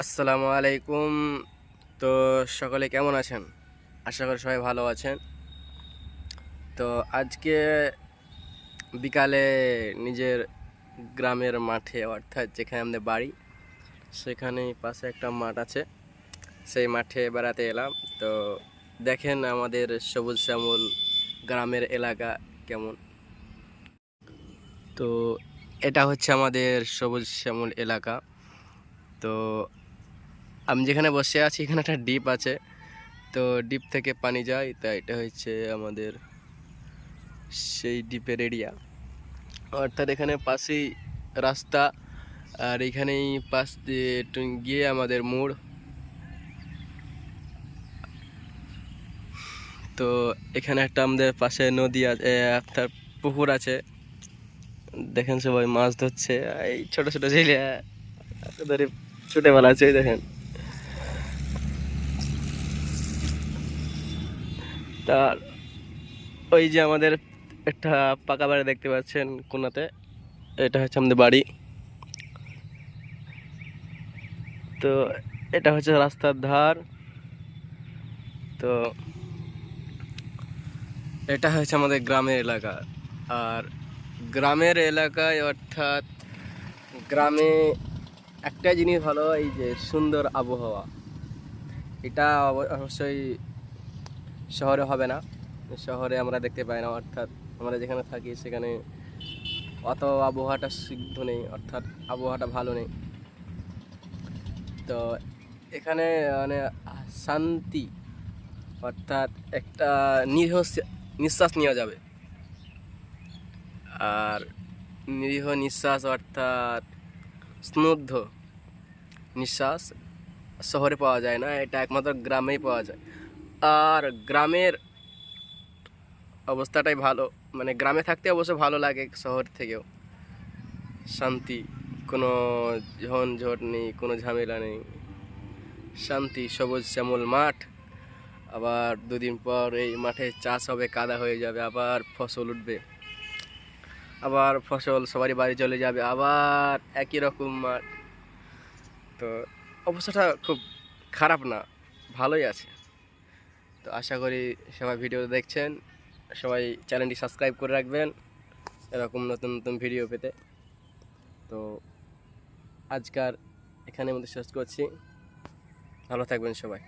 আসসালামু আলাইকুম। তো সকলে কেমন আছেন? আশা করি সবাই ভালো আছেন। তো আজকে বিকালে নিজের গ্রামের মাঠে, অর্থাৎ যেখানে আমাদের বাড়ি, সেখানে পাশে একটা মাঠ আছে, সেই মাঠে বেড়াতে এলাম। তো দেখেন আমাদের সবুজ শ্যামল গ্রামের এলাকা কেমন। তো এটা হচ্ছে আমাদের সবুজ শ্যামল এলাকা। তো আমি যেখানে বসে আছি এখানে একটা দ্বীপ আছে, তো দ্বীপ থেকে পানি যায়, তা এটা হচ্ছে আমাদের সেই দ্বীপের এরিয়া। অর্থাৎ এখানে পাশেই রাস্তা, আর এখানেই পাশ দিয়ে একটু গিয়ে আমাদের মোড়। তো এখানে একটা আমাদের পাশে নদী আছে, আপনার পুকুর আছে। দেখেন সবাই মাছ ধরছে, এই ছোট ছোট ছেলে ধরে ছুটে বেড়াচ্ছে, এই দেখেন। তার ওই যে আমাদের একটা পাকা বাড়ি দেখতে পাচ্ছেন কোনাতে, এটা হচ্ছে আমাদের বাড়ি। তো এটা হচ্ছে রাস্তার ধার। তো এটা হচ্ছে আমাদের গ্রামের এলাকা। আর গ্রামের এলাকায়, অর্থাৎ গ্রামে একটা জিনিস ভালো, এই যে সুন্দর আবহাওয়া। এটা অবশ্যই শহরে হবে না, শহরে আমরা দেখতে পাই না। অর্থাৎ আমরা যেখানে থাকি সেখানে অত আবহাওয়াটা সিদ্ধ নেই, অর্থাৎ আবহাওয়াটা ভালো নেই। তো এখানে মানে শান্তি, অর্থাৎ একটা নিরীহ নিঃশ্বাস নেওয়া যাবে। আর নিরীহ নিঃশ্বাস, অর্থাৎ স্নিগ্ধ নিঃশ্বাস শহরে পাওয়া যায় না, এটা একমাত্র গ্রামেই পাওয়া যায়। আর গ্রামের অবস্থাটাই ভালো, মানে গ্রামে থাকতে অবশ্য ভালো লাগে শহর থেকেও। শান্তি, কোনো ঝঞ্ঝট নেই, কোনো ঝামেলা নেই, শান্তি, সবুজ শ্যামল মাঠ। আবার দুদিন পর এই মাঠে চাষ হবে, কাদা হয়ে যাবে, আবার ফসল উঠবে, আবার ফসল সবারই বাড়ি চলে যাবে, আবার একই রকম মাঠ। তো অবস্থাটা খুব খারাপ না, ভালোই আছে। তো আশা করি সবাই ভিডিও দেখছেন, সবাই চ্যানেলটি সাবস্ক্রাইব করে রাখবেন এরকম নতুন নতুন ভিডিও পেতে। তো আজকার এখানে মধ্যে শেষ করছি, ভালো থাকবেন সবাই।